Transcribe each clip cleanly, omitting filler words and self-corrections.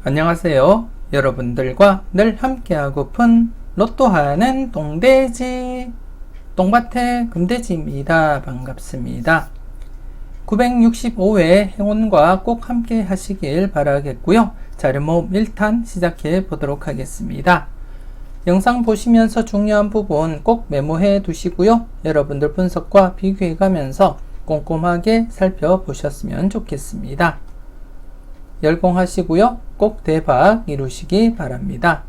안녕하세요. 여러분들과 늘 함께하고픈 로또하는 똥돼지 똥밭의 금돼지입니다. 반갑습니다. 965회 행운과 꼭 함께 하시길 바라겠고요. 자료모음 1탄 시작해 보도록 하겠습니다. 영상 보시면서 중요한 부분 꼭 메모해 두시고요. 여러분들 분석과 비교해 가면서 꼼꼼하게 살펴보셨으면 좋겠습니다. 열공하시고요. 꼭 대박 이루시기 바랍니다.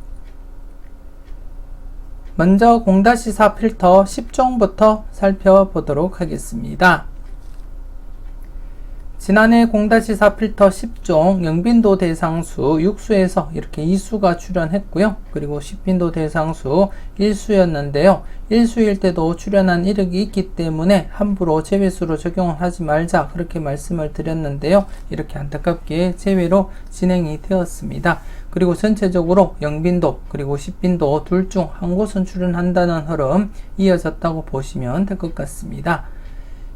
먼저 0-4 필터 10종부터 살펴보도록 하겠습니다. 지난해 0-4 필터 10종 영빈도 대상수 6수에서 이렇게 2수가 출연했고요. 그리고 10빈도 대상수 1수였는데요. 1수일 때도 출연한 이력이 있기 때문에 함부로 제외수로 적용을 하지 말자 그렇게 말씀을 드렸는데요. 이렇게 안타깝게 제외로 진행이 되었습니다. 그리고 전체적으로 영빈도 그리고 10빈도 둘 중 한 곳은 출연한다는 흐름 이어졌다고 보시면 될 것 같습니다.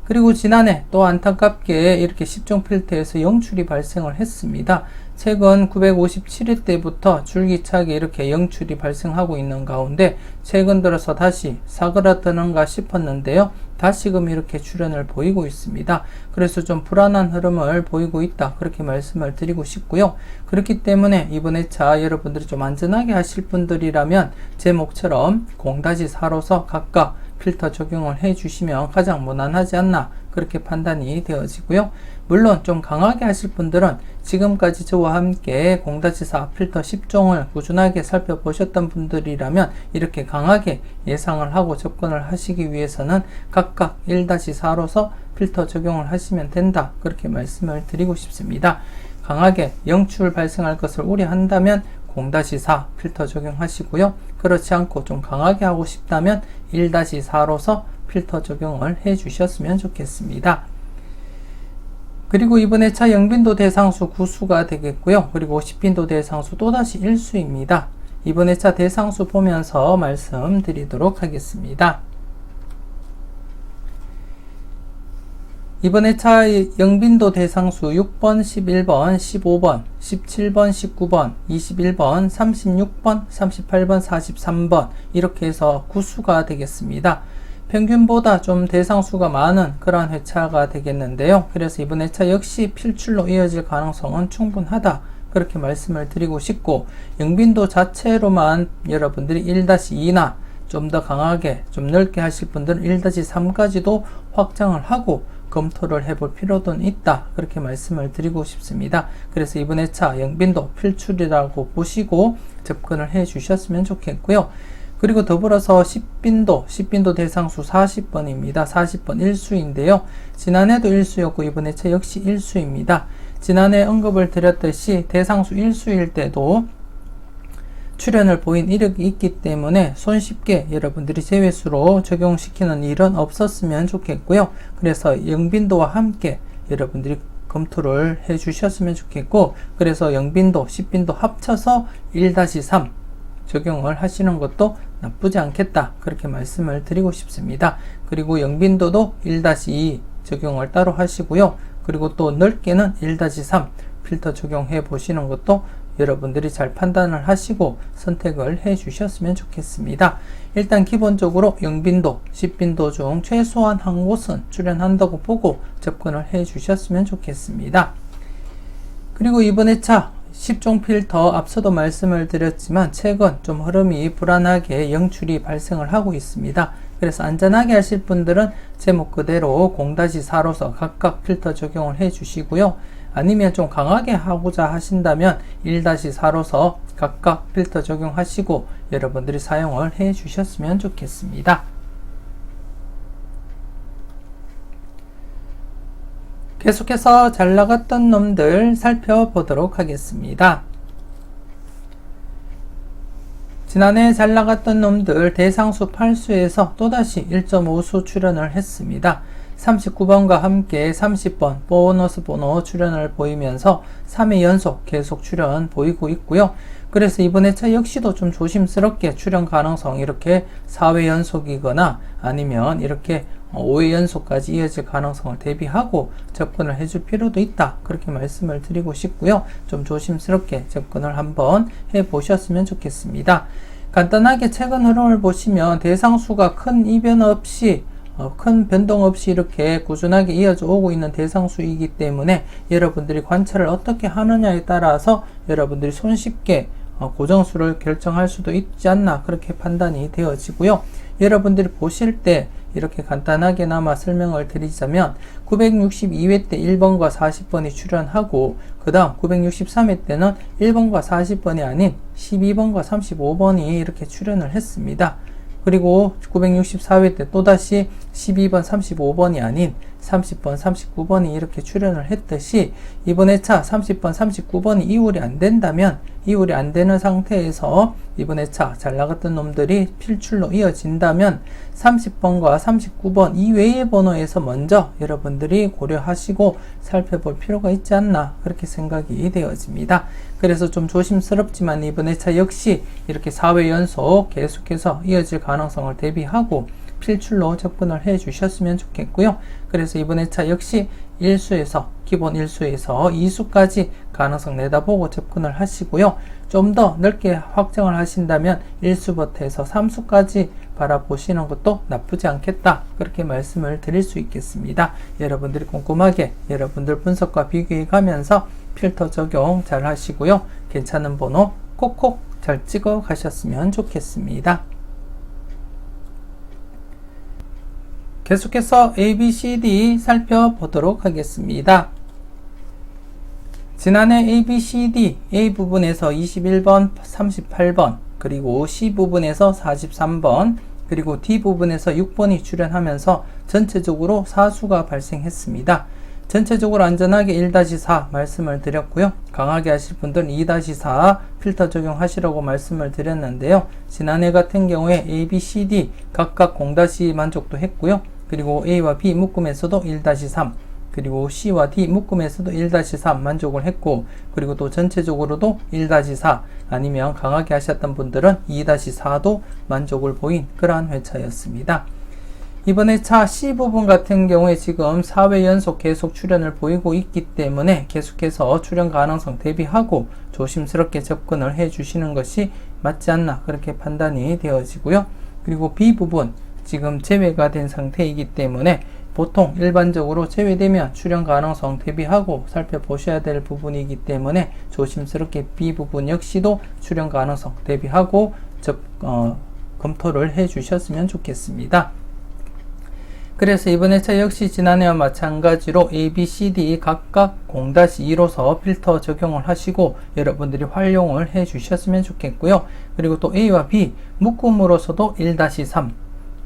그리고 지난해 또 안타깝게 이렇게 10종 필터에서 영출이 발생을 했습니다. 최근 957회 때부터 줄기차게 이렇게 영출이 발생하고 있는 가운데 최근 들어서 다시 사그라드는가 싶었는데요. 다시금 이렇게 출현을 보이고 있습니다. 그래서 좀 불안한 흐름을 보이고 있다 그렇게 말씀을 드리고 싶고요. 그렇기 때문에 이번 회차 여러분들이 좀 안전하게 하실 분들이라면 제목처럼 0-4로서 각각 필터 적용을 해 주시면 가장 무난하지 않나 그렇게 판단이 되어지고요. 물론 좀 강하게 하실 분들은 지금까지 저와 함께 0-4 필터 10종을 꾸준하게 살펴보셨던 분들이라면 이렇게 강하게 예상을 하고 접근을 하시기 위해서는 각각 1-4로서 필터 적용을 하시면 된다 그렇게 말씀을 드리고 싶습니다. 강하게 영출 발생할 것을 우려한다면 0-4 필터 적용하시고요. 그렇지 않고 좀 강하게 하고 싶다면 1-4로서 필터 적용을 해 주셨으면 좋겠습니다. 그리고 이번 회차 영빈도 대상수 9수가 되겠고요. 그리고 10빈도 대상수 또다시 1수입니다. 이번 회차 대상수 보면서 말씀드리도록 하겠습니다. 이번 회차 영빈도 대상수 6번, 11번, 15번, 17번, 19번, 21번, 36번, 38번, 43번 이렇게 해서 9수가 되겠습니다. 평균보다 좀 대상수가 많은 그런 회차가 되겠는데요. 그래서 이번 회차 역시 필출로 이어질 가능성은 충분하다 그렇게 말씀을 드리고 싶고 영빈도 자체로만 여러분들이 1-2나 좀 더 강하게 좀 넓게 하실 분들은 1-3까지도 확장을 하고 검토를 해볼 필요도 있다 그렇게 말씀을 드리고 싶습니다. 그래서 이번 회차 영빈도 필출이라고 보시고 접근을 해 주셨으면 좋겠고요. 그리고 더불어서 10빈도 대상수 40번입니다. 40번 1수인데요. 지난해도 1수였고 이번 회차 역시 1수입니다. 지난해 언급을 드렸듯이 대상수 1수일 때도 출현을 보인 이력이 있기 때문에 손쉽게 여러분들이 제외수로 적용시키는 일은 없었으면 좋겠고요. 그래서 영빈도와 함께 여러분들이 검토를 해 주셨으면 좋겠고 그래서 영빈도, 10빈도 합쳐서 1-3 적용을 하시는 것도 나쁘지 않겠다 그렇게 말씀을 드리고 싶습니다. 그리고 영빈도도 1-2 적용을 따로 하시고요. 그리고 또 넓게는 1-3 필터 적용해 보시는 것도 여러분들이 잘 판단을 하시고 선택을 해 주셨으면 좋겠습니다. 일단 기본적으로 영빈도, 10빈도 중 최소한 한 곳은 출연한다고 보고 접근을 해 주셨으면 좋겠습니다. 그리고 이번 회차 10종 필터 앞서도 말씀을 드렸지만 최근 좀 흐름이 불안하게 영출이 발생을 하고 있습니다. 그래서 안전하게 하실 분들은 제목 그대로 0-4로서 각각 필터 적용을 해 주시고요. 아니면 좀 강하게 하고자 하신다면 1-4로서 각각 필터 적용하시고 여러분들이 사용을 해 주셨으면 좋겠습니다. 계속해서 잘 나갔던 놈들 살펴보도록 하겠습니다. 지난해 잘 나갔던 놈들 대상수 8수에서 또다시 1.5수 출연을 했습니다. 39번과 함께 30번 보너스 번호 출연을 보이면서 3회 연속 계속 출연 보이고 있고요. 그래서 이번 회차 역시도 좀 조심스럽게 출연 가능성 이렇게 4회 연속이거나 아니면 이렇게 5회 연속까지 이어질 가능성을 대비하고 접근을 해줄 필요도 있다. 그렇게 말씀을 드리고 싶고요. 좀 조심스럽게 접근을 한번 해보셨으면 좋겠습니다. 간단하게 최근 흐름을 보시면 대상수가 큰 이변 없이 큰 변동 없이 이렇게 꾸준하게 이어져 오고 있는 대상수이기 때문에 여러분들이 관찰을 어떻게 하느냐에 따라서 여러분들이 손쉽게 고정수를 결정할 수도 있지 않나 그렇게 판단이 되어지고요. 여러분들이 보실 때 이렇게 간단하게나마 설명을 드리자면 962회 때 1번과 40번이 출현하고 그 다음 963회 때는 1번과 40번이 아닌 12번과 35번이 이렇게 출현을 했습니다. 그리고 964회 때 또다시 12번, 35번이 아닌 30번, 39번이 이렇게 출현을 했듯이 이번 회차 30번, 39번이 이율이 안 된다면 이율이 안 되는 상태에서 이번 회차 잘 나갔던 놈들이 필출로 이어진다면 30번과 39번 이외의 번호에서 먼저 여러분들이 고려하시고 살펴볼 필요가 있지 않나 그렇게 생각이 되어집니다. 그래서 좀 조심스럽지만 이번 회차 역시 이렇게 4회 연속 계속해서 이어질 가능성을 대비하고 필출로 접근을 해 주셨으면 좋겠고요. 그래서 이번 회차 역시 1수에서 기본 1수에서 2수까지 가능성 내다보고 접근을 하시고요. 좀 더 넓게 확정을 하신다면 1수부터 해서 3수까지 바라보시는 것도 나쁘지 않겠다. 그렇게 말씀을 드릴 수 있겠습니다. 여러분들이 꼼꼼하게 여러분들 분석과 비교해 가면서 필터 적용 잘 하시고요. 괜찮은 번호 콕콕 잘 찍어 가셨으면 좋겠습니다. 계속해서 ABCD 살펴보도록 하겠습니다. 지난해 ABCD A 부분에서 21번, 38번, 그리고 C 부분에서 43번, 그리고 D 부분에서 6번이 출현하면서 전체적으로 사수가 발생했습니다. 전체적으로 안전하게 1-4 말씀을 드렸고요. 강하게 하실 분들은 2-4 필터 적용하시라고 말씀을 드렸는데요. 지난해 같은 경우에 A, B, C, D 각각 0- 만족도 했고요. 그리고 A와 B 묶음에서도 1-3, 그리고 C와 D 묶음에서도 1-3 만족을 했고, 그리고 또 전체적으로도 1-4 아니면 강하게 하셨던 분들은 2-4도 만족을 보인 그러한 회차였습니다. 이번 회차 C 부분 같은 경우에 지금 4회 연속 계속 출현을 보이고 있기 때문에 계속해서 출현 가능성 대비하고 조심스럽게 접근을 해 주시는 것이 맞지 않나 그렇게 판단이 되어지고요. 그리고 B 부분 지금 제외가 된 상태이기 때문에 보통 일반적으로 제외되면 출현 가능성 대비하고 살펴보셔야 될 부분이기 때문에 조심스럽게 B 부분 역시도 출현 가능성 대비하고 검토를 해 주셨으면 좋겠습니다. 그래서 이번 회차 역시 지난해와 마찬가지로 A, B, C, D 각각 0-2로서 필터 적용을 하시고 여러분들이 활용을 해 주셨으면 좋겠고요. 그리고 또 A와 B 묶음으로서도 1-3,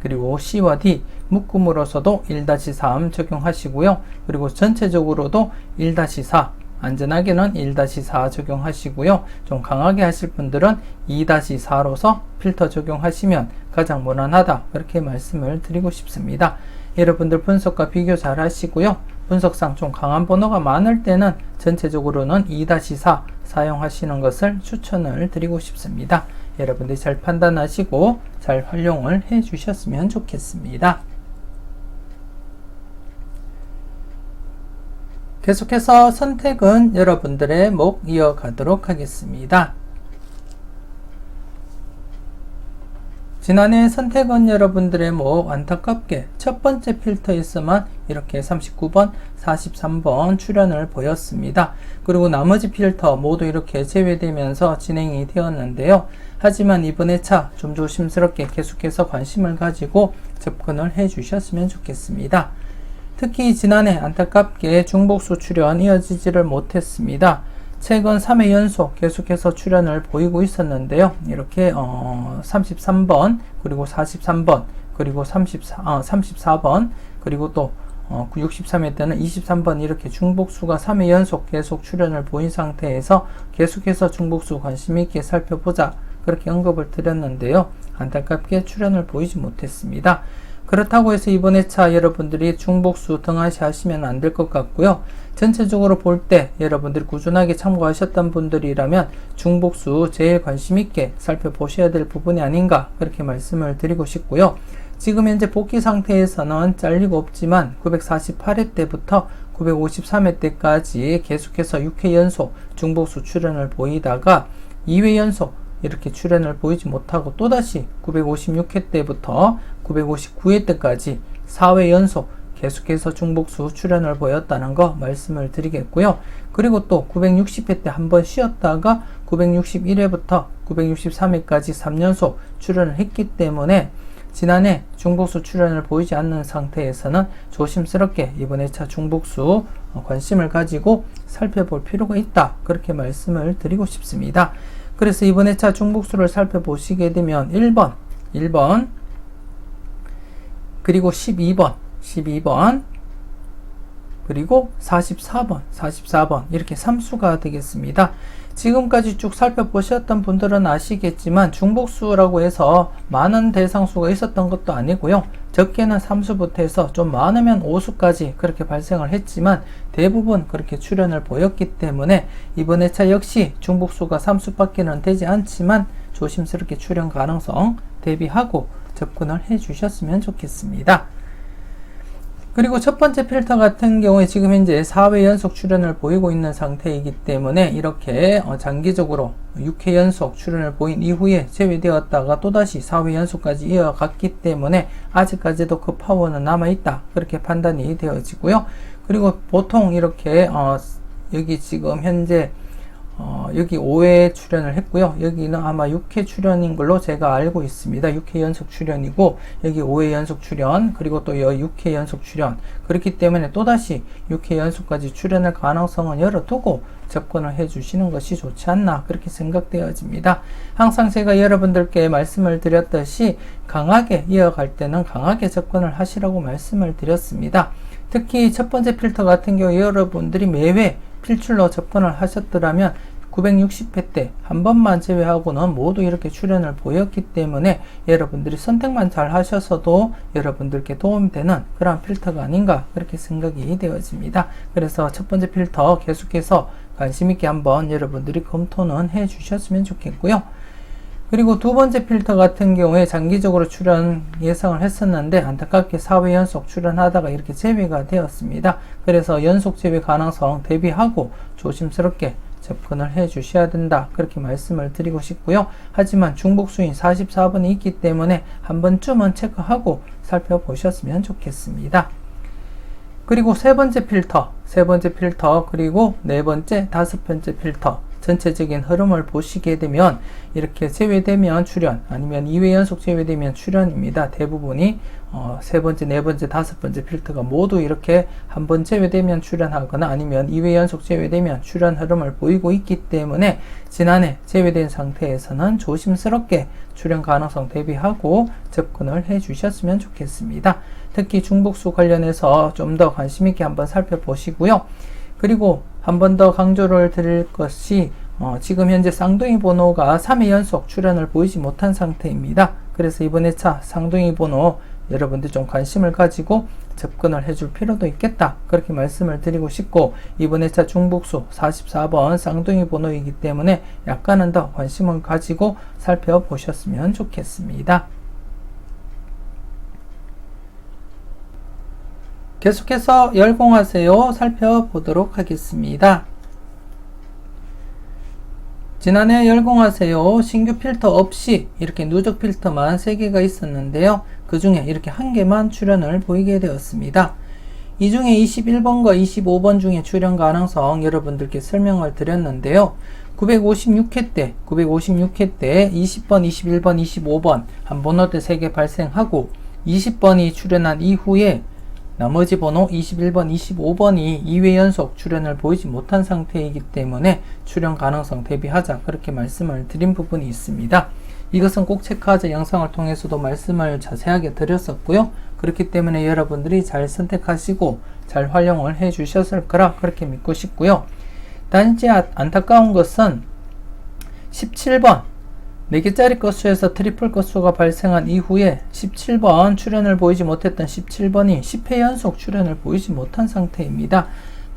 그리고 C와 D 묶음으로서도 1-3 적용하시고요. 그리고 전체적으로도 1-4, 안전하게는 1-4 적용하시고요. 좀 강하게 하실 분들은 2-4로서 필터 적용하시면 가장 무난하다 그렇게 말씀을 드리고 싶습니다. 여러분들 분석과 비교 잘 하시고요. 분석상 좀 강한 번호가 많을 때는 전체적으로는 2-4 사용하시는 것을 추천을 드리고 싶습니다. 여러분들이 잘 판단하시고 잘 활용을 해 주셨으면 좋겠습니다. 계속해서 선택은 여러분들의 목 이어가도록 하겠습니다. 지난해 선택은 여러분들의 목 안타깝게 첫 번째 필터에서만 이렇게 39번, 43번 출현을 보였습니다. 그리고 나머지 필터 모두 이렇게 제외되면서 진행이 되었는데요. 하지만 이번 회차 좀 조심스럽게 계속해서 관심을 가지고 접근을 해 주셨으면 좋겠습니다. 특히 지난해 안타깝게 중복수 출현 이어지지를 못했습니다. 최근 3회 연속 계속해서 출현을 보이고 있었는데요. 이렇게 33번, 그리고 43번, 그리고 34번, 그리고 또 63회 때는 23번 이렇게 중복수가 3회 연속 계속 출현을 보인 상태에서 계속해서 중복수 관심 있게 살펴보자 그렇게 언급을 드렸는데요. 안타깝게 출현을 보이지 못했습니다. 그렇다고 해서 이번 회차 여러분들이 중복수 등하시 하시면 안 될 것 같고요. 전체적으로 볼 때 여러분들이 꾸준하게 참고하셨던 분들이라면 중복수 제일 관심 있게 살펴보셔야 될 부분이 아닌가 그렇게 말씀을 드리고 싶고요. 지금 현재 복귀 상태에서는 잘리고 없지만 948회 때부터 953회 때까지 계속해서 6회 연속 중복수 출현을 보이다가 2회 연속 이렇게 출현을 보이지 못하고 또다시 956회 때부터 959회 때까지 4회 연속 계속해서 중복수 출현을 보였다는 거 말씀을 드리겠고요. 그리고 또 960회 때 한번 쉬었다가 961회부터 963회까지 3연속 출현을 했기 때문에 지난해 중복수 출현을 보이지 않는 상태에서는 조심스럽게 이번 회차 중복수 관심을 가지고 살펴볼 필요가 있다. 그렇게 말씀을 드리고 싶습니다. 그래서 이번 회차 중복수를 살펴보시게 되면 1번, 그리고 12번, 그리고 44번 이렇게 3수가 되겠습니다. 지금까지 쭉 살펴보셨던 분들은 아시겠지만 중복수라고 해서 많은 대상수가 있었던 것도 아니고요. 적게는 3수부터 해서 좀 많으면 5수까지 그렇게 발생을 했지만 대부분 그렇게 출현을 보였기 때문에 이번 회차 역시 중복수가 3수밖에는 되지 않지만 조심스럽게 출현 가능성 대비하고 접근을 해 주셨으면 좋겠습니다. 그리고 첫 번째 필터 같은 경우에 지금 현재 4회 연속 출현을 보이고 있는 상태이기 때문에 이렇게 장기적으로 6회 연속 출현을 보인 이후에 제외되었다가 또다시 4회 연속까지 이어갔기 때문에 아직까지도 그 파워는 남아있다. 그렇게 판단이 되어지고요. 그리고 보통 이렇게 여기 지금 현재 여기 5회 출연을 했고요. 여기는 아마 6회 출연인 걸로 제가 알고 있습니다. 6회 연속 출연이고 여기 5회 연속 출연 그리고 또 6회 연속 출연 그렇기 때문에 또다시 6회 연속까지 출연할 가능성은 열어두고 접근을 해 주시는 것이 좋지 않나 그렇게 생각되어집니다. 항상 제가 여러분들께 말씀을 드렸듯이 강하게 이어갈 때는 강하게 접근을 하시라고 말씀을 드렸습니다. 특히 첫 번째 필터 같은 경우 여러분들이 매회 필출로 접근을 하셨더라면 960회 때 한 번만 제외하고는 모두 이렇게 출현을 보였기 때문에 여러분들이 선택만 잘 하셔서도 여러분들께 도움이 되는 그런 필터가 아닌가 그렇게 생각이 되어집니다. 그래서 첫 번째 필터 계속해서 관심 있게 한번 여러분들이 검토는 해 주셨으면 좋겠고요. 그리고 두 번째 필터 같은 경우에 장기적으로 출현 예상을 했었는데 안타깝게 4회 연속 출현하다가 이렇게 제외가 되었습니다. 그래서 연속 제외 가능성 대비하고 조심스럽게 접근을 해 주셔야 된다. 그렇게 말씀을 드리고 싶고요. 하지만 중복수인 44번이 있기 때문에 한 번쯤은 체크하고 살펴보셨으면 좋겠습니다. 그리고 세 번째 필터, 그리고 네 번째, 다섯 번째 필터 전체적인 흐름을 보시게 되면 이렇게 제외되면 출현 아니면 2회 연속 제외되면 출현입니다. 대부분이 세 번째, 네 번째, 다섯 번째 필터가 모두 이렇게 한 번 제외되면 출현하거나 아니면 2회 연속 제외되면 출현 흐름을 보이고 있기 때문에 지난해 제외된 상태에서는 조심스럽게 출현 가능성 대비하고 접근을 해 주셨으면 좋겠습니다. 특히 중복수 관련해서 좀 더 관심 있게 한번 살펴보시고요. 그리고 한 번 더 강조를 드릴 것이 지금 현재 쌍둥이 번호가 3회 연속 출현을 보이지 못한 상태입니다. 그래서 이번 회차 쌍둥이 번호 여러분들 좀 관심을 가지고 접근을 해줄 필요도 있겠다. 그렇게 말씀을 드리고 싶고 이번 회차 중복수 44번 쌍둥이 번호이기 때문에 약간은 더 관심을 가지고 살펴보셨으면 좋겠습니다. 계속해서 열공하세요 살펴보도록 하겠습니다. 지난해 열공하세요 신규 필터 없이 이렇게 누적 필터만 3개가 있었는데요. 그 중에 이렇게 1개만 출현을 보이게 되었습니다. 이 중에 21번과 25번 중에 출현 가능성 여러분들께 설명을 드렸는데요. 956회 때 20번, 21번, 25번 한 번호대 3개 발생하고 20번이 출현한 이후에 나머지 번호 21번, 25번이 2회 연속 출현을 보이지 못한 상태이기 때문에 출현 가능성 대비하자 그렇게 말씀을 드린 부분이 있습니다. 이것은 꼭 체크하자 영상을 통해서도 말씀을 자세하게 드렸었고요. 그렇기 때문에 여러분들이 잘 선택하시고 잘 활용을 해 주셨을 거라 그렇게 믿고 싶고요. 단지 안타까운 것은 17번 4개짜리 것수에서 트리플 것수가 발생한 이후에 17번 출현을 보이지 못했던 17번이 10회 연속 출현을 보이지 못한 상태입니다.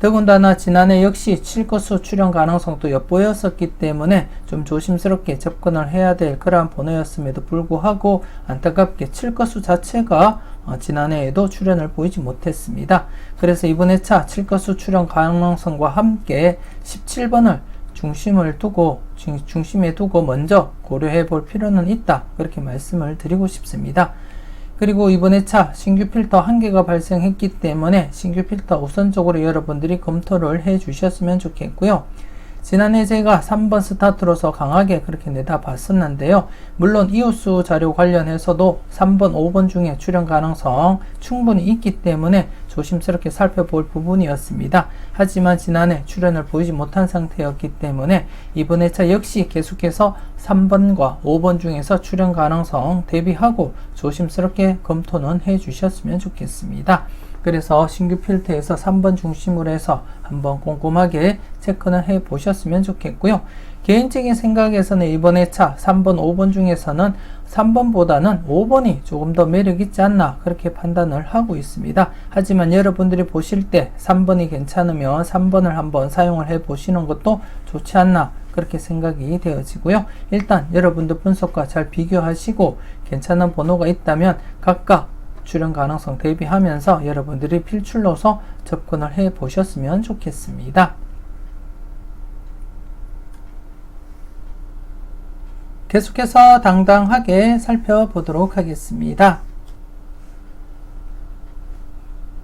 더군다나 지난해 역시 7건수 출현 가능성도 엿보였었기 때문에 좀 조심스럽게 접근을 해야 될 그러한 번호였음에도 불구하고 안타깝게 7건수 자체가 지난해에도 출현을 보이지 못했습니다. 그래서 이번 회차 7건수 출현 가능성과 함께 17번을 중심에 두고 먼저 고려해 볼 필요는 있다. 그렇게 말씀을 드리고 싶습니다. 그리고 이번 회차 신규 필터 1개가 발생했기 때문에 신규 필터 우선적으로 여러분들이 검토를 해 주셨으면 좋겠고요. 지난해 제가 3번 스타트로서 강하게 그렇게 내다봤었는데요. 물론 이웃수 자료 관련해서도 3번, 5번 중에 출현 가능성 충분히 있기 때문에 조심스럽게 살펴볼 부분이었습니다. 하지만 지난해 출현을 보이지 못한 상태였기 때문에 이번 회차 역시 계속해서 3번과 5번 중에서 출현 가능성 대비하고 조심스럽게 검토는 해 주셨으면 좋겠습니다. 그래서 신규 필터에서 3번 중심으로 해서 한번 꼼꼼하게 체크는 해 보셨으면 좋겠고요. 개인적인 생각에서는 이번 회차 3번, 5번 중에서는 3번보다는 5번이 조금 더 매력 있지 않나 그렇게 판단을 하고 있습니다. 하지만 여러분들이 보실 때 3번이 괜찮으면 3번을 한번 사용을 해 보시는 것도 좋지 않나 그렇게 생각이 되어지고요. 일단 여러분들 분석과 잘 비교하시고 괜찮은 번호가 있다면 각각 출현 가능성 대비하면서 여러분들이 필출로서 접근을 해 보셨으면 좋겠습니다. 계속해서 당당하게 살펴보도록 하겠습니다.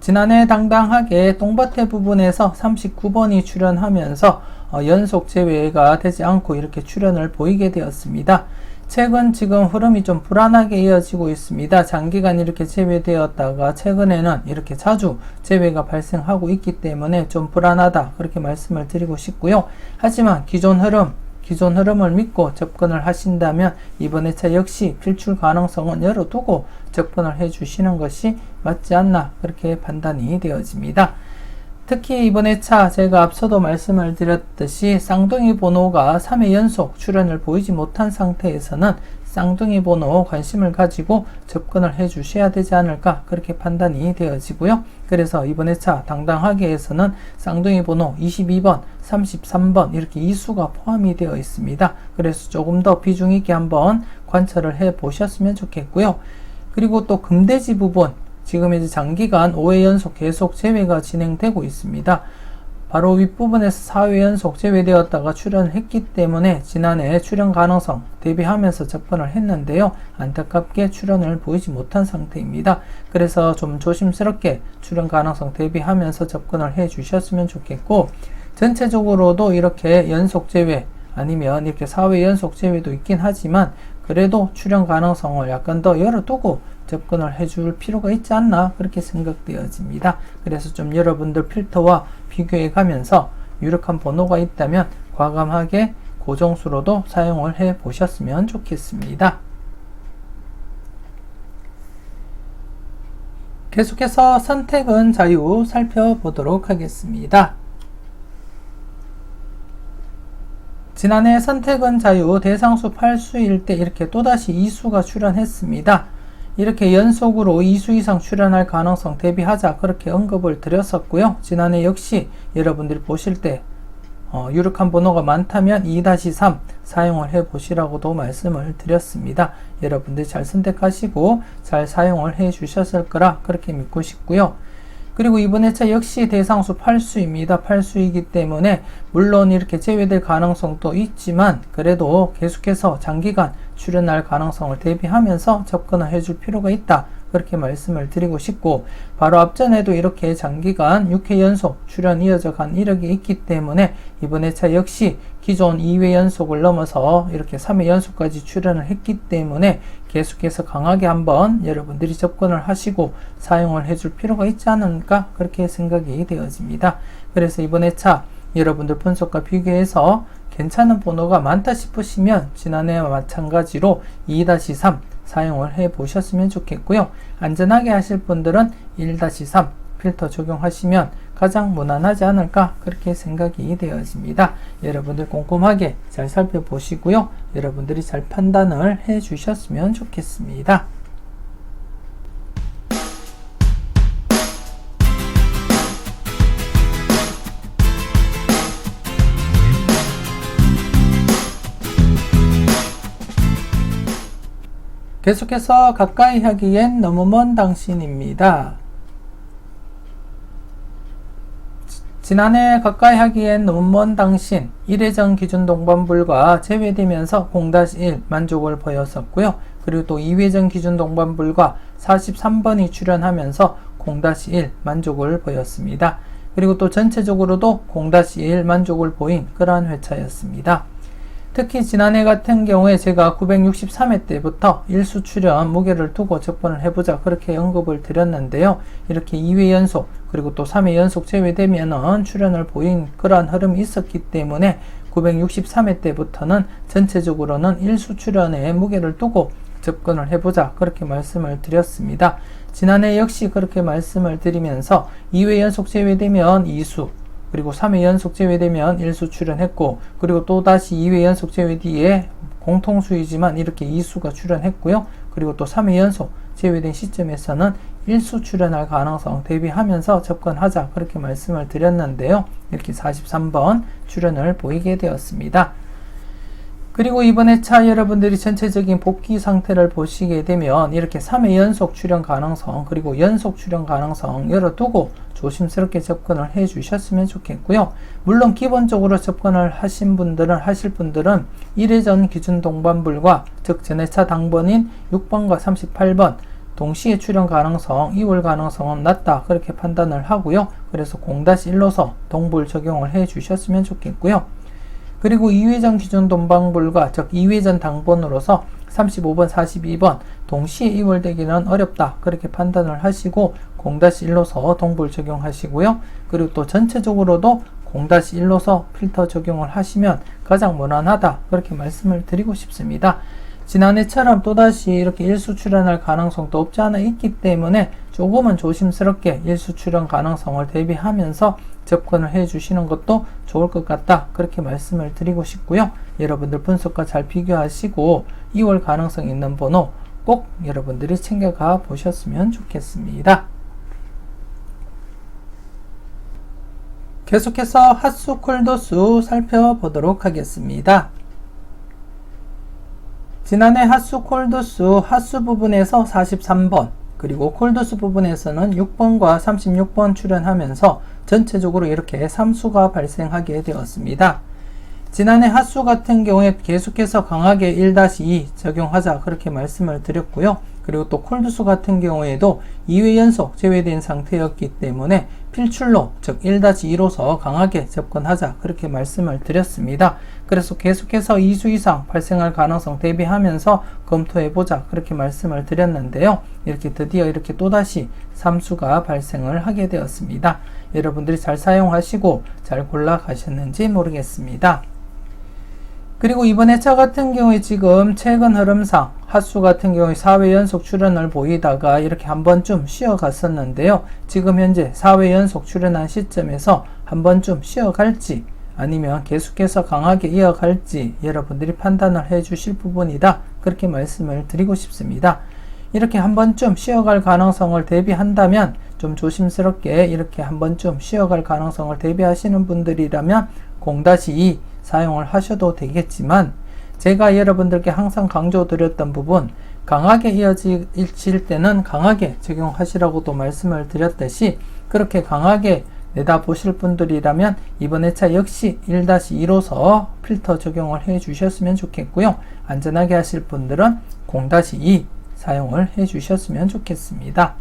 지난해 당당하게 똥밭에 부분에서 39번이 출현하면서 연속 제외가 되지 않고 이렇게 출현을 보이게 되었습니다. 최근 지금 흐름이 좀 불안하게 이어지고 있습니다. 장기간 이렇게 제외되었다가 최근에는 이렇게 자주 제외가 발생하고 있기 때문에 좀 불안하다 그렇게 말씀을 드리고 싶고요. 하지만 기존 흐름을 믿고 접근을 하신다면 이번 회차 역시 필출 가능성은 열어두고 접근을 해 주시는 것이 맞지 않나 그렇게 판단이 되어집니다. 특히 이번 회차 제가 앞서도 말씀을 드렸듯이 쌍둥이 번호가 3회 연속 출현을 보이지 못한 상태에서는 쌍둥이 번호 관심을 가지고 접근을 해 주셔야 되지 않을까 그렇게 판단이 되어지고요. 그래서 이번 회차 당당하게 해서는 쌍둥이 번호 22번, 33번 이렇게 이수가 포함이 되어 있습니다. 그래서 조금 더 비중 있게 한번 관찰을 해 보셨으면 좋겠고요. 그리고 또 금돼지 부분 지금 이제 장기간 5회 연속 계속 제외가 진행되고 있습니다. 바로 윗부분에서 4회 연속 제외되었다가 출연을 했기 때문에 지난해 출연 가능성 대비하면서 접근을 했는데요. 안타깝게 출연을 보이지 못한 상태입니다. 그래서 좀 조심스럽게 출연 가능성 대비하면서 접근을 해 주셨으면 좋겠고, 전체적으로도 이렇게 연속 제외 아니면 이렇게 4회 연속 제외도 있긴 하지만 그래도 출연 가능성을 약간 더 열어두고 접근을 해줄 필요가 있지 않나 그렇게 생각되어집니다. 그래서 좀 여러분들 필터와 비교해 가면서 유력한 번호가 있다면 과감하게 고정수로도 사용을 해 보셨으면 좋겠습니다. 계속해서 선택은 자유 살펴보도록 하겠습니다. 지난해 선택은 자유 대상수 8수일 때 이렇게 또다시 2수가 출현했습니다. 이렇게 연속으로 2수 이상 출현할 가능성 대비하자 그렇게 언급을 드렸었고요. 지난해 역시 여러분들이 보실 때 유력한 번호가 많다면 2-3 사용을 해 보시라고도 말씀을 드렸습니다. 여러분들이 잘 선택하시고 잘 사용을 해 주셨을 거라 그렇게 믿고 싶고요. 그리고 이번 회차 역시 대상수 8수입니다. 8수이기 때문에 물론 이렇게 제외될 가능성도 있지만 그래도 계속해서 장기간 출현할 가능성을 대비하면서 접근을 해줄 필요가 있다. 그렇게 말씀을 드리고 싶고, 바로 앞전에도 이렇게 장기간 6회 연속 출현 이어져 간 이력이 있기 때문에 이번 회차 역시 기존 2회 연속을 넘어서 이렇게 3회 연속까지 출현을 했기 때문에 계속해서 강하게 한번 여러분들이 접근을 하시고 사용을 해줄 필요가 있지 않을까 그렇게 생각이 되어집니다. 그래서 이번 회차 여러분들 분석과 비교해서 괜찮은 번호가 많다 싶으시면 지난해와 마찬가지로 2-3 사용을 해 보셨으면 좋겠고요. 안전하게 하실 분들은 1-3 필터 적용하시면 가장 무난하지 않을까 그렇게 생각이 되어집니다. 여러분들 꼼꼼하게 잘 살펴보시고요. 여러분들이 잘 판단을 해 주셨으면 좋겠습니다. 계속해서 가까이 하기엔 너무 먼 당신입니다. 지난해 가까이 하기엔 너무 먼 당신 1회전 기준 동반불과 제외되면서 0-1 만족을 보였었고요. 그리고 또 2회전 기준 동반불과 43번이 출연하면서 0-1 만족을 보였습니다. 그리고 또 전체적으로도 0-1 만족을 보인 그러한 회차였습니다. 특히 지난해 같은 경우에 제가 963회 때부터 일수 출연 무게를 두고 접근을 해보자 그렇게 언급을 드렸는데요. 이렇게 2회 연속 그리고 또 3회 연속 제외되면은 출연을 보인 그러한 흐름이 있었기 때문에 963회 때부터는 전체적으로는 일수 출연에 무게를 두고 접근을 해보자 그렇게 말씀을 드렸습니다. 지난해 역시 그렇게 말씀을 드리면서 2회 연속 제외되면 2수 그리고 3회 연속 제외되면 1수 출연했고 그리고 또다시 2회 연속 제외 뒤에 공통수이지만 이렇게 2수가 출연했고요. 그리고 또 3회 연속 제외된 시점에서는 1수 출연할 가능성 대비하면서 접근하자 그렇게 말씀을 드렸는데요. 이렇게 43번 출연을 보이게 되었습니다. 그리고 이번 회차 여러분들이 전체적인 복귀 상태를 보시게 되면 이렇게 3회 연속 출연 가능성 그리고 연속 출연 가능성 열어두고 조심스럽게 접근을 해 주셨으면 좋겠고요. 물론 기본적으로 접근을 하실 분들은 1회전 기준 동반불과 즉 전회차 당번인 6번과 38번 동시에 출연 가능성, 2월 가능성은 낮다 그렇게 판단을 하고요. 그래서 0-1로서 동불 적용을 해 주셨으면 좋겠고요. 그리고 2회전 기준 동반불과 즉 2회전 당번으로서 35번, 42번 동시에 이월되기는 어렵다 그렇게 판단을 하시고 0-1로서 동불 적용하시고요. 그리고 또 전체적으로도 0-1로서 필터 적용을 하시면 가장 무난하다 그렇게 말씀을 드리고 싶습니다. 지난해처럼 또다시 이렇게 일수 출연할 가능성도 없지 않아 있기 때문에 조금은 조심스럽게 일수 출연 가능성을 대비하면서 접근을 해 주시는 것도 좋을 것 같다 그렇게 말씀을 드리고 싶고요. 여러분들 분석과 잘 비교하시고 2월 가능성 있는 번호 꼭 여러분들이 챙겨가 보셨으면 좋겠습니다. 계속해서 핫수 콜도수 살펴보도록 하겠습니다. 지난해 핫수 콜도수 핫수 부분에서 43번 그리고 콜도수 부분에서는 6번과 36번 출연하면서 전체적으로 이렇게 3수가 발생하게 되었습니다. 지난해 핫수 같은 경우에 계속해서 강하게 1-2 적용하자 그렇게 말씀을 드렸고요. 그리고 또 콜도수 같은 경우에도 2회 연속 제외된 상태였기 때문에 필출로 즉 1-2로서 강하게 접근하자 그렇게 말씀을 드렸습니다. 그래서 계속해서 2수 이상 발생할 가능성 대비하면서 검토해보자 그렇게 말씀을 드렸는데요. 이렇게 드디어 이렇게 또다시 3수가 발생을 하게 되었습니다. 여러분들이 잘 사용하시고 잘 골라 가셨는지 모르겠습니다. 그리고 이번 회차 같은 경우에 지금 최근 흐름상 핫수 같은 경우에 4회 연속 출연을 보이다가 이렇게 한 번쯤 쉬어갔었는데요. 지금 현재 4회 연속 출연한 시점에서 한 번쯤 쉬어갈지 아니면 계속해서 강하게 이어갈지 여러분들이 판단을 해 주실 부분이다 그렇게 말씀을 드리고 싶습니다. 이렇게 한 번쯤 쉬어갈 가능성을 대비한다면 좀 조심스럽게 이렇게 한 번쯤 쉬어갈 가능성을 대비하시는 분들이라면 0-2 사용을 하셔도 되겠지만 제가 여러분들께 항상 강조드렸던 부분 강하게 이어질 때는 강하게 적용하시라고도 말씀을 드렸듯이 그렇게 강하게 내다보실 분들이라면 이번 회차 역시 1-2로서 필터 적용을 해 주셨으면 좋겠고요. 안전하게 하실 분들은 0-2 사용을 해 주셨으면 좋겠습니다.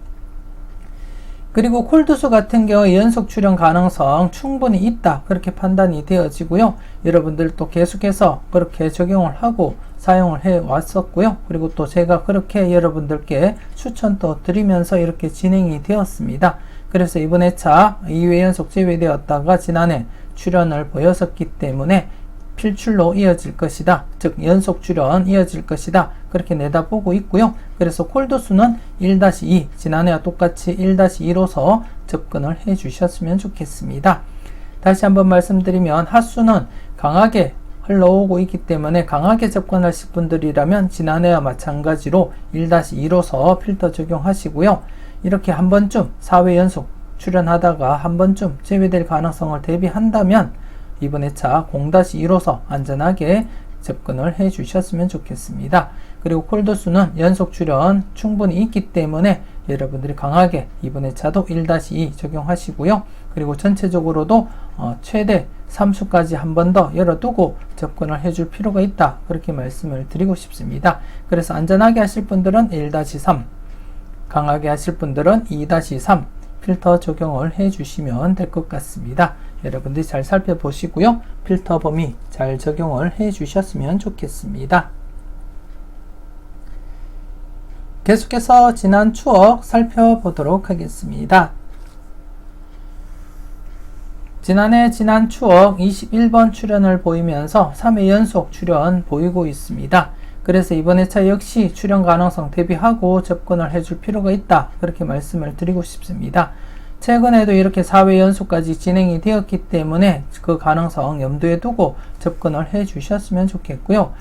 그리고 콜도수 같은 경우에 연속 출연 가능성 충분히 있다 그렇게 판단이 되어지고요. 여러분들 또 계속해서 그렇게 적용을 하고 사용을 해 왔었고요. 그리고 또 제가 그렇게 여러분들께 추천도 드리면서 이렇게 진행이 되었습니다. 그래서 이번 회차 2회 연속 제외되었다가 지난해 출연을 보였었기 때문에 필출로 이어질 것이다. 즉 연속 출연 이어질 것이다. 그렇게 내다보고 있고요. 그래서 콜도수는 1-2 지난해와 똑같이 1-2로서 접근을 해 주셨으면 좋겠습니다. 다시 한번 말씀드리면 핫수는 강하게 흘러오고 있기 때문에 강하게 접근하실 분들이라면 지난해와 마찬가지로 1-2로서 필터 적용하시고요. 이렇게 한 번쯤 4회 연속 출연하다가 한 번쯤 제외될 가능성을 대비한다면 이번 회차 0-2로서 안전하게 접근을 해 주셨으면 좋겠습니다. 그리고 콜도수는 연속 출현 충분히 있기 때문에 여러분들이 강하게 이번 회차도 1-2 적용하시고요. 그리고 전체적으로도 최대 3수까지 한 번 더 열어두고 접근을 해줄 필요가 있다. 그렇게 말씀을 드리고 싶습니다. 그래서 안전하게 하실 분들은 1-3, 강하게 하실 분들은 2-3 필터 적용을 해주시면 될 것 같습니다. 여러분들이 잘 살펴보시고요. 필터 범위 잘 적용을 해주셨으면 좋겠습니다. 계속해서 지난 추억 살펴보도록 하겠습니다. 지난해 지난 추억 21번 출현을 보이면서 3회 연속 출현 보이고 있습니다. 그래서 이번 회차 역시 출현 가능성 대비하고 접근을 해줄 필요가 있다. 그렇게 말씀을 드리고 싶습니다. 최근에도 이렇게 4회 연속까지 진행이 되었기 때문에 그 가능성 염두에 두고 접근을 해 주셨으면 좋겠고요.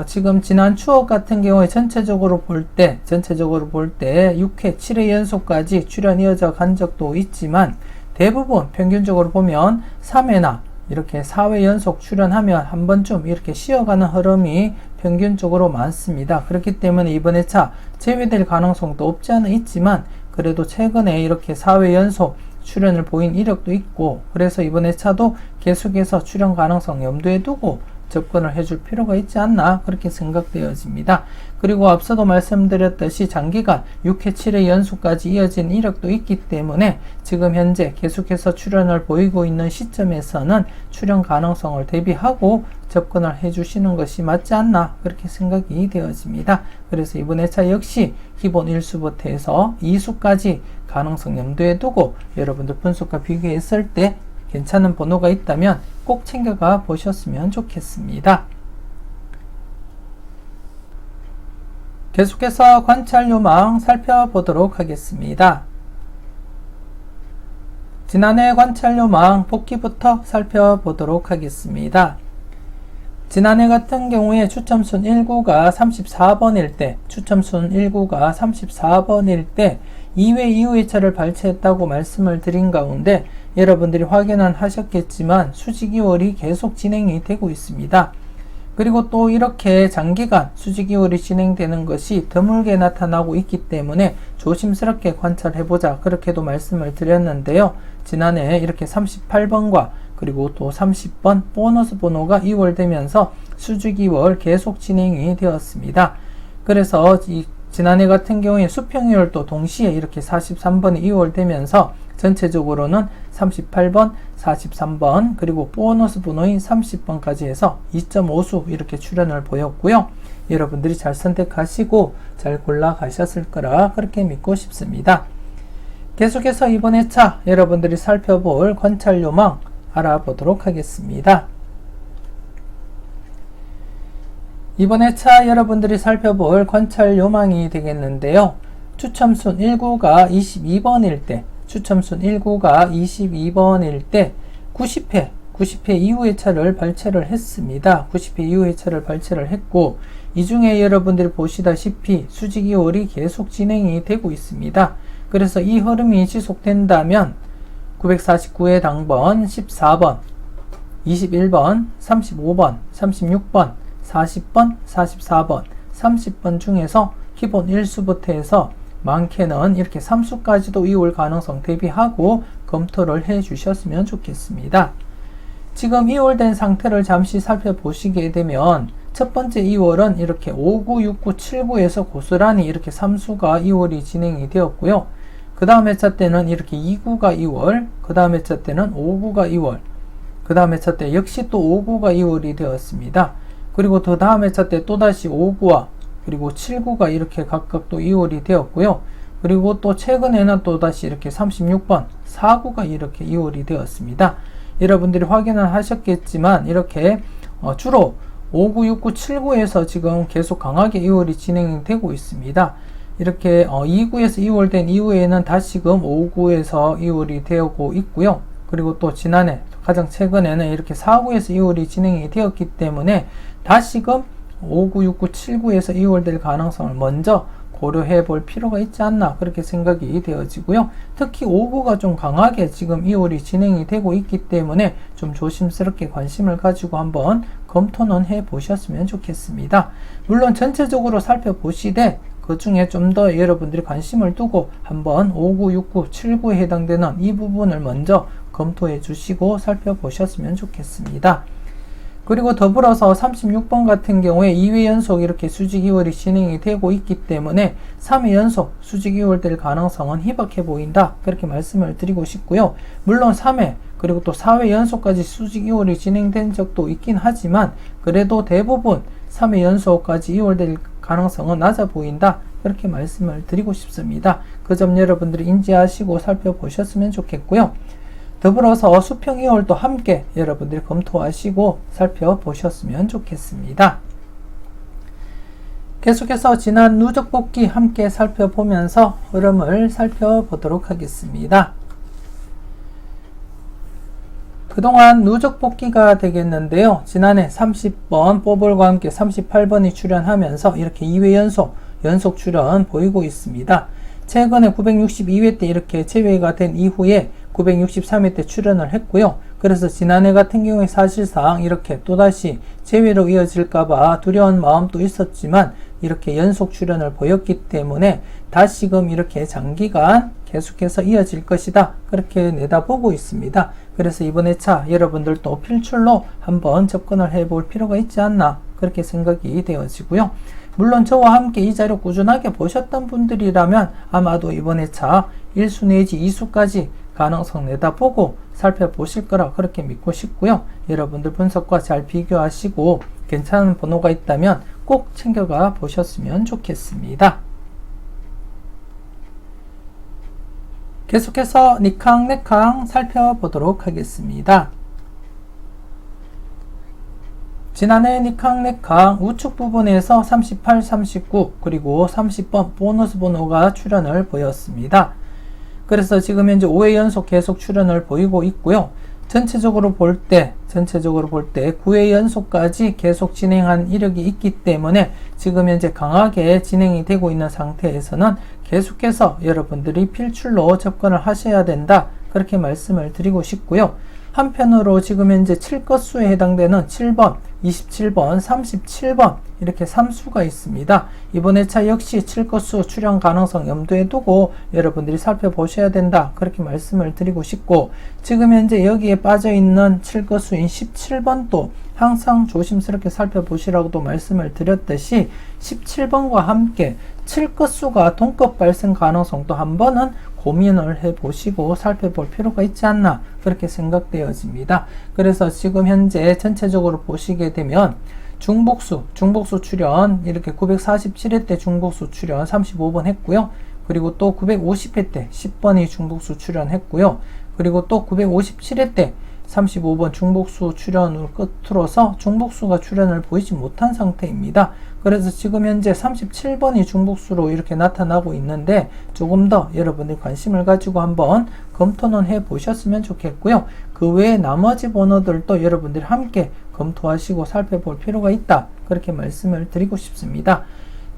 지금 지난 추억 같은 경우에 전체적으로 볼 때 6회, 7회 연속까지 출현 이어져 간 적도 있지만 대부분 평균적으로 보면 3회나 이렇게 4회 연속 출현하면 한 번쯤 이렇게 쉬어가는 흐름이 평균적으로 많습니다. 그렇기 때문에 이번 회차 제외될 가능성도 없지 않아 있지만 그래도 최근에 이렇게 4회 연속 출현을 보인 이력도 있고 그래서 이번 회차도 계속해서 출현 가능성 염두에 두고 접근을 해줄 필요가 있지 않나 그렇게 생각되어집니다. 그리고 앞서도 말씀드렸듯이 장기간 6회 7회 연속까지 이어진 이력도 있기 때문에 지금 현재 계속해서 출현을 보이고 있는 시점에서는 출현 가능성을 대비하고 접근을 해주시는 것이 맞지 않나 그렇게 생각이 되어집니다. 그래서 이번 회차 역시 기본 1수부터 해서 2수까지 가능성 염두에 두고 여러분들 분석과 비교했을 때 괜찮은 번호가 있다면 꼭 챙겨가 보셨으면 좋겠습니다. 계속해서 관찰 요망 살펴보도록 하겠습니다. 지난해 관찰 요망 복귀부터 살펴보도록 하겠습니다. 지난해 같은 경우에 추첨순 1구가 34번일 때, 추첨순 1구가 34번일 때 2회 이후회차를 발췌했다고 말씀을 드린 가운데 여러분들이 확인은 하셨겠지만 수직 2월이 계속 진행이 되고 있습니다. 그리고 또 이렇게 장기간 수직 2월이 진행되는 것이 드물게 나타나고 있기 때문에 조심스럽게 관찰해보자 그렇게도 말씀을 드렸는데요. 지난해 이렇게 38번과 그리고 또 30번 보너스 번호가 2월 되면서 수직 2월 계속 진행이 되었습니다. 그래서 지난해 같은 경우에 수평이월도 동시에 이렇게 43번이 2월 되면서 전체적으로는 38번, 43번, 그리고 보너스 번호인 30번까지 해서 2.5수 이렇게 출현을 보였고요. 여러분들이 잘 선택하시고 잘 골라 가셨을 거라 그렇게 믿고 싶습니다. 계속해서 이번 회차 여러분들이 살펴볼 관찰 요망 알아보도록 하겠습니다. 이번 회차 여러분들이 살펴볼 관찰 요망이 되겠는데요. 추첨순 1구가 22번일 때, 추첨순 1구가 22번일 때 90회 이후 회차를 발췌를 했습니다. 90회 이후 회차를 발췌를 했고 이 중에 여러분들이 보시다시피 수직 2월이 계속 진행이 되고 있습니다. 그래서 이 흐름이 지속된다면 949회 당번 14번, 21번, 35번, 36번, 40번, 44번, 30번 중에서 기본 1수부터 해서 많게는 이렇게 3수까지도 이올 가능성 대비하고 검토를 해 주셨으면 좋겠습니다. 지금 이월된 상태를 잠시 살펴보시게 되면 첫 번째 2월은 이렇게 5, 9, 6, 9, 7, 9에서 고스란히 이렇게 3수가 2월이 진행이 되었고요. 그 다음 회차 때는 이렇게 2구가 2월, 그 다음 회차 때는 5구가 2월, 그 다음 회차 때 역시 또 5구가 2월이 되었습니다. 그리고 그 다음 회차 때 또다시 5구와 그리고 7구가 이렇게 각각 또 2월이 되었고요. 그리고 또 최근에는 또다시 이렇게 36번, 4구가 이렇게 2월이 되었습니다. 여러분들이 확인을 하셨겠지만 이렇게 주로 5, 9, 6, 9, 7구에서 지금 계속 강하게 2월이 진행되고 있습니다. 이렇게 2구에서 2월 된 이후에는 다시금 5구에서 2월이 되고 있고요. 그리고 또 지난해 가장 최근에는 이렇게 4구에서 2월이 진행이 되었기 때문에 다시금 5, 9, 6, 9, 7구에서 2월 될 가능성을 먼저 고려해 볼 필요가 있지 않나 그렇게 생각이 되어지고요. 특히 5구가 좀 강하게 지금 2월이 진행이 되고 있기 때문에 좀 조심스럽게 관심을 가지고 한번 검토는 해 보셨으면 좋겠습니다. 물론 전체적으로 살펴보시되 그 중에 좀 더 여러분들이 관심을 두고 한번 59, 69, 79에 해당되는 이 부분을 먼저 검토해 주시고 살펴보셨으면 좋겠습니다. 그리고 더불어서 36번 같은 경우에 2회 연속 이렇게 수직이월이 진행이 되고 있기 때문에 3회 연속 수직이월 될 가능성은 희박해 보인다. 그렇게 말씀을 드리고 싶고요. 물론 3회 그리고 또 4회 연속까지 수직이월이 진행된 적도 있긴 하지만 그래도 대부분 3회 연속까지 이월될 가능성은 낮아 보인다. 그렇게 말씀을 드리고 싶습니다. 그 점 여러분들이 인지하시고 살펴보셨으면 좋겠고요. 더불어서 수평 이월도 함께 여러분들이 검토하시고 살펴보셨으면 좋겠습니다. 계속해서 지난 누적 복귀 함께 살펴보면서 흐름을 살펴보도록 하겠습니다. 그동안 누적 복귀가 되겠는데요. 지난해 30번 뽀볼과 함께 38번이 출현하면서 이렇게 2회 연속 출현 보이고 있습니다. 최근에 962회 때 이렇게 제외가 된 이후에 963회 때 출연을 했고요. 그래서 지난해 같은 경우에 사실상 이렇게 또다시 제외로 이어질까봐 두려운 마음도 있었지만 이렇게 연속 출연을 보였기 때문에 다시금 이렇게 장기간 계속해서 이어질 것이다. 그렇게 내다보고 있습니다. 그래서 이번 회차 여러분들도 필출로 한번 접근을 해볼 필요가 있지 않나 그렇게 생각이 되어지고요. 물론 저와 함께 이 자료 꾸준하게 보셨던 분들이라면 아마도 이번 회차 1수 내지 2수까지 가능성 내다보고 살펴보실 거라 그렇게 믿고 싶고요. 여러분들 분석과 잘 비교하시고 괜찮은 번호가 있다면 꼭 챙겨가 보셨으면 좋겠습니다. 계속해서 니캉, 네캉 살펴보도록 하겠습니다. 지난해 니캉, 네캉 우측 부분에서 38, 39 그리고 30번 보너스 번호가 출현을 보였습니다. 그래서 지금 현재 5회 연속 계속 출현을 보이고 있고요. 전체적으로 볼 때 9회 연속까지 계속 진행한 이력이 있기 때문에 지금 현재 강하게 진행이 되고 있는 상태에서는 계속해서 여러분들이 필출로 접근을 하셔야 된다. 그렇게 말씀을 드리고 싶고요. 한편으로 지금 현재 7것수에 해당되는 7번, 27번, 37번 이렇게 3수가 있습니다. 이번 회차 역시 7것수 출현 가능성 염두에 두고 여러분들이 살펴보셔야 된다. 그렇게 말씀을 드리고 싶고 지금 현재 여기에 빠져있는 7것수인 17번도 항상 조심스럽게 살펴보시라고도 말씀을 드렸듯이 17번과 함께 7것수가 동급 발생 가능성도 한 번은 고민을 해보시고 살펴볼 필요가 있지 않나 그렇게 생각되어집니다. 그래서 지금 현재 전체적으로 보시게 되면 중복수 출현 이렇게 947회 때 중복수 출현 35번 했고요. 그리고 또 950회 때 10번이 중복수 출현했고요. 그리고 또 957회 때 35번 중복수 출현을 끝으로서 중복수가 출현을 보이지 못한 상태입니다. 그래서 지금 현재 37번이 중복수로 이렇게 나타나고 있는데 조금 더 여러분들이 관심을 가지고 한번 검토는 해 보셨으면 좋겠고요. 그 외에 나머지 번호들도 여러분들이 함께 검토하시고 살펴볼 필요가 있다. 그렇게 말씀을 드리고 싶습니다.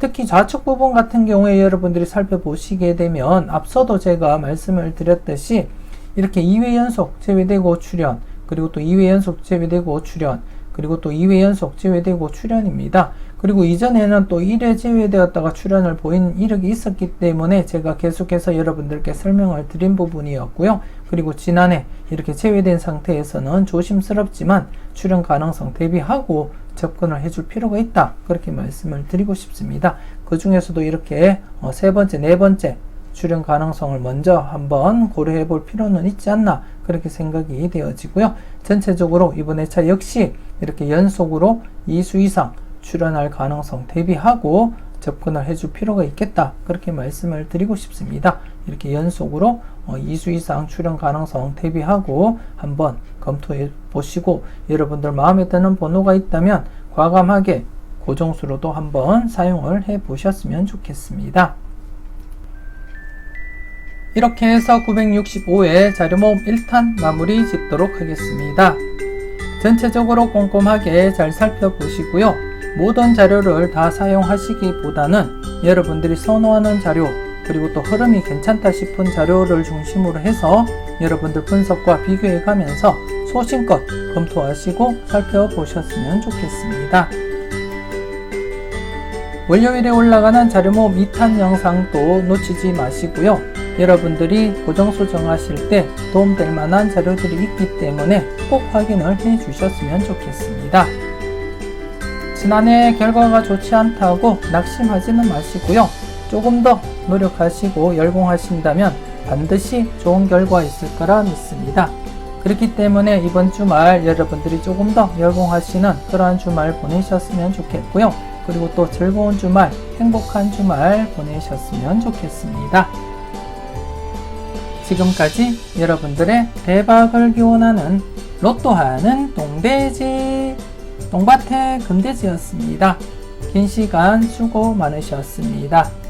특히 좌측 부분 같은 경우에 여러분들이 살펴보시게 되면 앞서도 제가 말씀을 드렸듯이 이렇게 2회 연속 제외되고 출현 그리고 또 2회 연속 제외되고 출현 그리고 또 2회 연속 제외되고 출현입니다. 그리고 이전에는 또 1회 제외되었다가 출현을 보인 이력이 있었기 때문에 제가 계속해서 여러분들께 설명을 드린 부분이었고요. 그리고 지난해 이렇게 제외된 상태에서는 조심스럽지만 출현 가능성 대비하고 접근을 해줄 필요가 있다. 그렇게 말씀을 드리고 싶습니다. 그 중에서도 이렇게 세 번째, 네 번째 출현 가능성을 먼저 한번 고려해 볼 필요는 있지 않나 그렇게 생각이 되어지고요. 전체적으로 이번 회차 역시 이렇게 연속으로 2수 이상 출현할 가능성 대비하고 접근을 해줄 필요가 있겠다 그렇게 말씀을 드리고 싶습니다. 이렇게 연속으로 2수 이상 출현 가능성 대비하고 한번 검토해 보시고 여러분들 마음에 드는 번호가 있다면 과감하게 고정수로도 한번 사용을 해 보셨으면 좋겠습니다. 이렇게 해서 965회 자료 모음 1탄 마무리 짓도록 하겠습니다. 전체적으로 꼼꼼하게 잘 살펴보시고요. 모든 자료를 다 사용하시기보다는 여러분들이 선호하는 자료 그리고 또 흐름이 괜찮다 싶은 자료를 중심으로 해서 여러분들 분석과 비교해 가면서 소신껏 검토하시고 살펴보셨으면 좋겠습니다. 월요일에 올라가는 자료모음 2탄 영상도 놓치지 마시고요. 여러분들이 고정 수정하실 때 도움될 만한 자료들이 있기 때문에 꼭 확인을 해 주셨으면 좋겠습니다. 지난해 결과가 좋지 않다고 낙심하지는 마시고요. 조금 더 노력하시고 열공하신다면 반드시 좋은 결과 있을 거라 믿습니다. 그렇기 때문에 이번 주말 여러분들이 조금 더 열공하시는 그러한 주말 보내셨으면 좋겠고요. 그리고 또 즐거운 주말, 행복한 주말 보내셨으면 좋겠습니다. 지금까지 여러분들의 대박을 기원하는 로또하는 똥돼지, 똥밭의 금돼지였습니다. 긴 시간 수고 많으셨습니다.